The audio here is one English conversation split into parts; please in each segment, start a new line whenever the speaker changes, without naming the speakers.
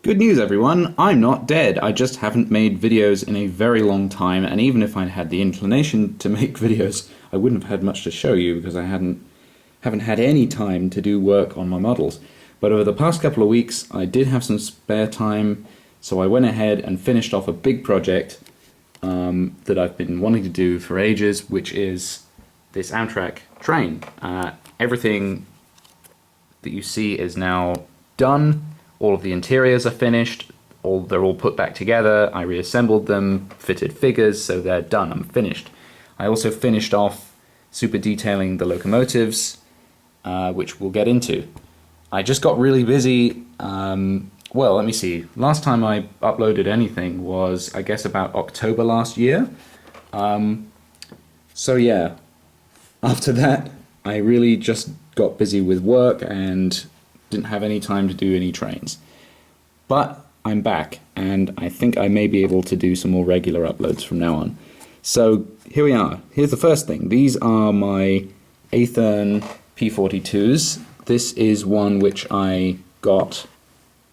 Good news everyone, I'm not dead. I just haven't made videos in a very long time, and even if I'd had the inclination to make videos, I wouldn't have had much to show you because I haven't had any time to do work on my models. But over the past couple of weeks I did have some spare time, so I went ahead and finished off a big project that I've been wanting to do for ages, which is this Amtrak train. Everything that you see is now done. All of the interiors are finished, they're all put back together, I reassembled them, fitted figures, so they're done, I'm finished. I also finished off super detailing the locomotives, which we'll get into. I just got really busy, well, let me see, last time I uploaded anything was, I guess, about October last year. So yeah, after that, I really just got busy with work and didn't have any time to do any trains. But I'm back, and I think I may be able to do some more regular uploads from now on. So here we are. Here's the first thing. These are my F40PH. This is one which I got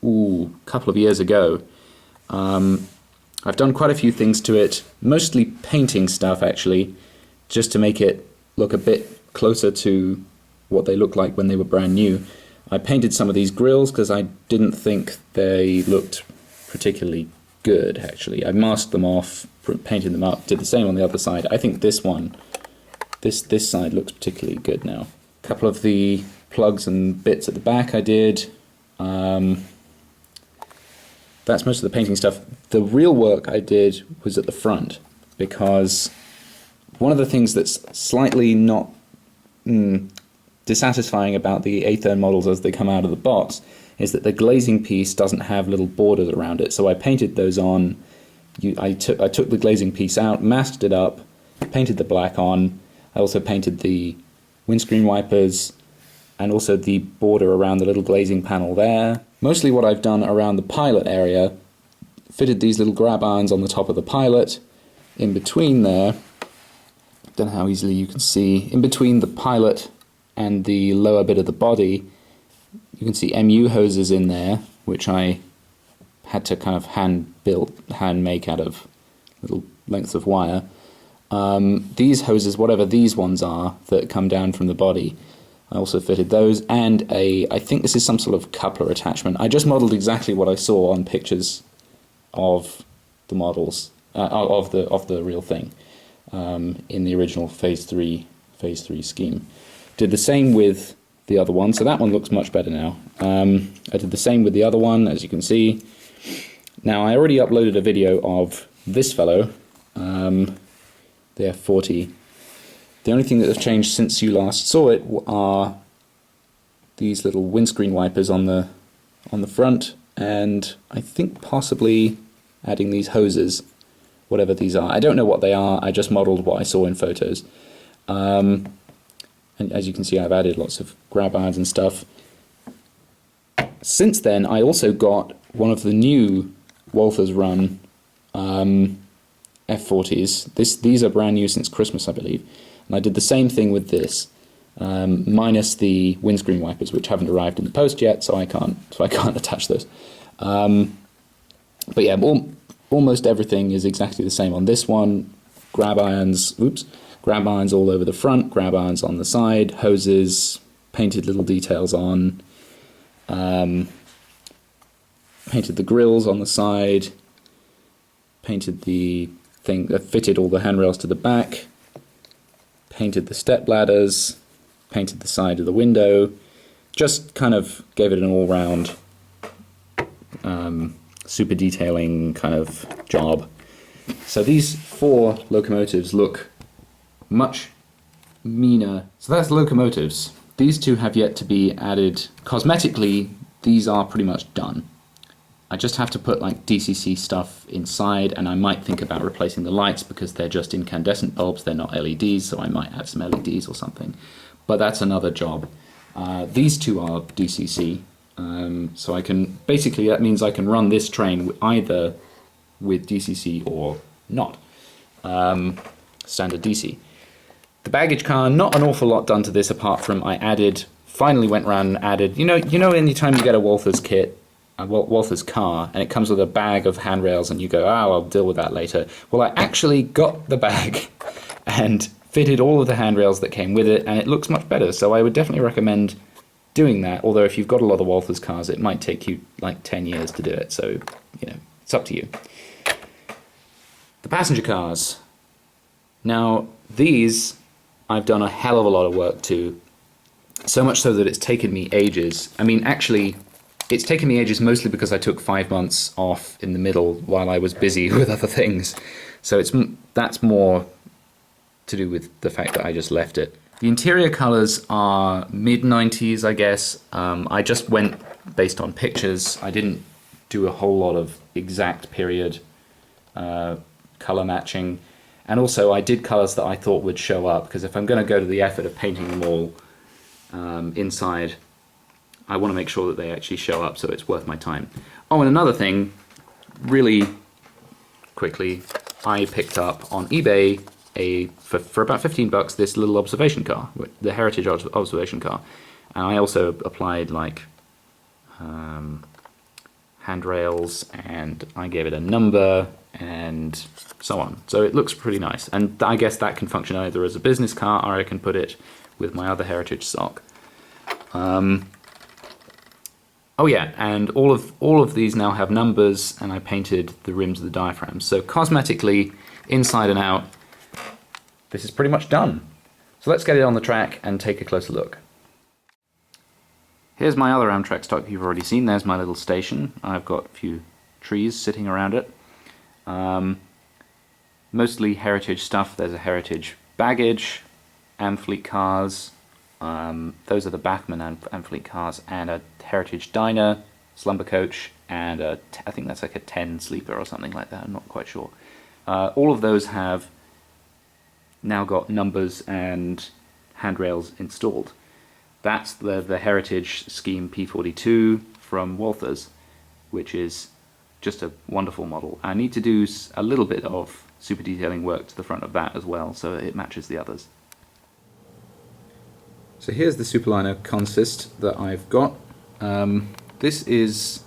a couple of years ago. I've done quite a few things to it, mostly painting stuff actually, just to make it look a bit closer to what they looked like when they were brand new. I painted some of these grills because I didn't think they looked particularly good, actually. I masked them off, painted them up, did the same on the other side. I think this one, this side looks particularly good now. A couple of the plugs and bits at the back I did. That's most of the painting stuff. The real work I did was at the front, because one of the things that's slightly not dissatisfying about the Athern models as they come out of the box is that the glazing piece doesn't have little borders around it. So I painted those on. I took the glazing piece out, masked it up, painted the black on. I also painted the windscreen wipers and also the border around the little glazing panel there. Mostly what I've done around the pilot area, fitted these little grab irons on the top of the pilot. In between there, don't know how easily you can see, in between the pilot and the lower bit of the body, you can see MU hoses in there, which I had to kind of hand make out of little lengths of wire. These hoses, whatever these ones are that come down from the body, I also fitted those, and I think this is some sort of coupler attachment. I just modeled exactly what I saw on pictures of the models, of the real thing, in the original Phase 3 scheme. Did the same with the other one, so that one looks much better now. I did the same with the other one, as you can see. Now, I already uploaded a video of this fellow, the F40. The only thing that has changed since you last saw it are these little windscreen wipers on the front, and I think possibly adding these hoses, whatever these are. I don't know what they are, I just modeled what I saw in photos. And as you can see, I've added lots of grab irons and stuff. Since then, I also got one of the new Walther's Run F40s. These are brand new since Christmas, I believe. And I did the same thing with this, minus the windscreen wipers, which haven't arrived in the post yet, so I can't attach those. But yeah, almost everything is exactly the same on this one. Grab irons all over the front, grab irons on the side, hoses, painted little details on, painted the grills on the side, painted the thing that fitted all the handrails to the back, painted the step ladders, painted the side of the window, just kind of gave it an all-round super detailing kind of job. So these 4 locomotives look much meaner. So that's locomotives. These 2 have yet to be added. Cosmetically, these are pretty much done. I just have to put like DCC stuff inside, and I might think about replacing the lights because they're just incandescent bulbs, they're not LEDs, so I might add some LEDs or something. But that's another job. These 2 are DCC, so I can, basically that means I can run this train either with DCC or not. Standard DC. The baggage car, not an awful lot done to this apart from I finally went around and added, you know anytime you get a Walther's kit, Walther's car, and it comes with a bag of handrails, and you go, oh, I'll deal with that later. Well, I actually got the bag and fitted all of the handrails that came with it, and it looks much better. So I would definitely recommend doing that, although if you've got a lot of Walther's cars, it might take you like 10 years to do it, so, you know, it's up to you. The passenger cars. Now, these I've done a hell of a lot of work to, so much so that it's taken me ages. I mean, actually, it's taken me ages mostly because I took 5 months off in the middle while I was busy with other things. So that's more to do with the fact that I just left it. The interior colors are mid-90s, I guess. I just went based on pictures. I didn't do a whole lot of exact period color matching. And also I did colors that I thought would show up, because if I'm going to go to the effort of painting them all inside, I want to make sure that they actually show up, so it's worth my time. Oh, and another thing, really quickly, I picked up on eBay for about 15 bucks this little observation car, the Heritage observation car, and I also applied like handrails, and I gave it a number and so on. So it looks pretty nice, and I guess that can function either as a business car, or I can put it with my other Heritage stock. Oh yeah, and all of these now have numbers, and I painted the rims of the diaphragms. So cosmetically, inside and out, this is pretty much done. So let's get it on the track and take a closer look. Here's my other Amtrak stock you've already seen. There's my little station. I've got a few trees sitting around it. Mostly Heritage stuff. There's a Heritage baggage, Amfleet cars. Those are the Bachmann Amfleet cars, and a Heritage diner, slumber coach, and I think that's like a 10 sleeper or something like that. I'm not quite sure. All of those have now got numbers and handrails installed. That's the Heritage Scheme P42 from Walther's, which is just a wonderful model. I need to do a little bit of super detailing work to the front of that as well, so it matches the others. So here's the Superliner consist that I've got. This is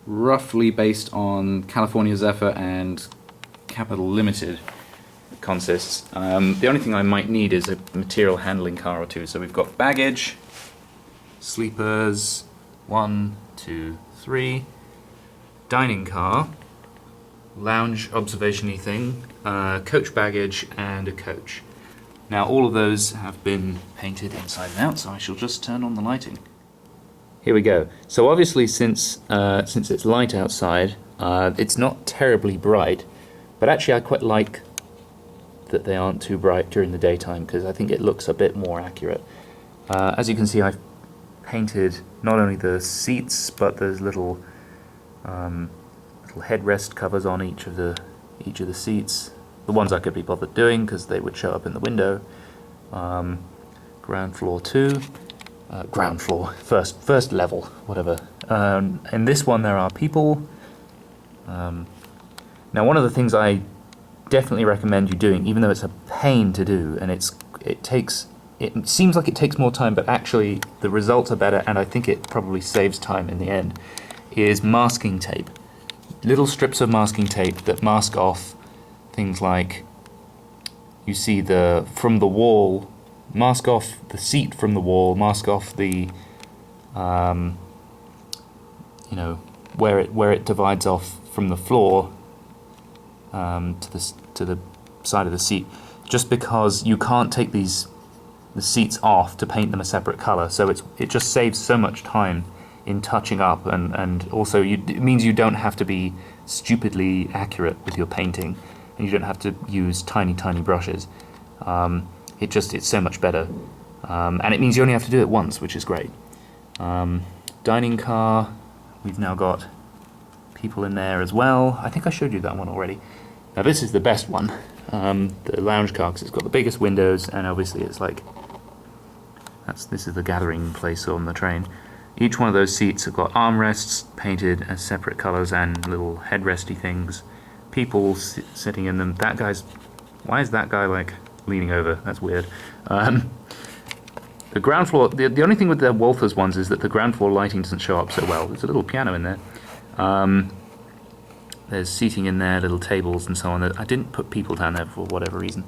roughly based on California Zephyr and Capital Limited consists. The only thing I might need is a material handling car or two. So we've got baggage, sleepers, 1, 2, 3, dining car, lounge observation-y thing, coach baggage, and a coach. Now all of those have been painted inside and out, so I shall just turn on the lighting. Here we go. So obviously since it's light outside, it's not terribly bright, but actually I quite like that they aren't too bright during the daytime, because I think it looks a bit more accurate. As you can see, I've painted not only the seats, but there's little headrest covers on each of the seats. The ones I could be bothered doing because they would show up in the window. Ground floor 2, ground floor, first level, whatever. In this one there are people. Now one of the things I definitely recommend you doing, even though it's a pain to do, and it seems like it takes more time, but actually the results are better, and I think it probably saves time in the end, is masking tape. Little strips of masking tape that mask off things like, you see from the wall, mask off the seat from the wall, mask off the, where it divides off from the floor to the side of the seat, just because you can't take the seats off to paint them a separate color, so it just saves so much time in touching up, and also it means you don't have to be stupidly accurate with your painting, and you don't have to use tiny brushes. It's so much better, and it means you only have to do it once, which is great. Dining car, we've now got people in there as well. I think I showed you that one already. Now this is the best one, the lounge car, because it's got the biggest windows, and obviously it's like, this is the gathering place on the train. Each one of those seats have got armrests painted as separate colours and little headresty things. People sitting in them. Why is that guy like leaning over? That's weird. There's The ground floor, the only thing with the Walthers ones is that the ground floor lighting doesn't show up so well. There's a little piano in there. There's seating in there, little tables and so on. I didn't put people down there for whatever reason.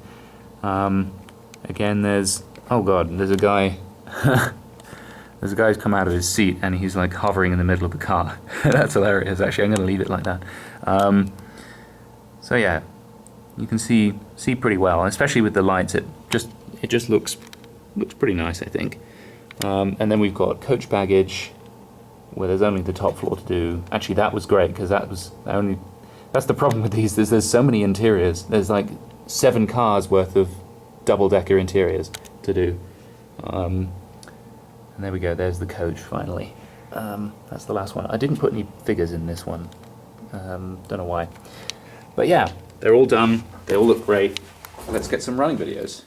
Again, there's, oh god, there's a guy, there's a guy who's come out of his seat and he's like hovering in the middle of the car. That's hilarious, actually. I'm going to leave it like that. So yeah, you can see pretty well, especially with the lights. It just looks pretty nice, I think. And then we've got coach baggage, where there's only the top floor to do. Actually, that was great because that's the problem with these. There's so many interiors. There's like 7 cars worth of double-decker interiors to do. And there we go. There's the coach finally. That's the last one. I didn't put any figures in this one. Don't know why. But yeah, they're all done. They all look great. Let's get some running videos.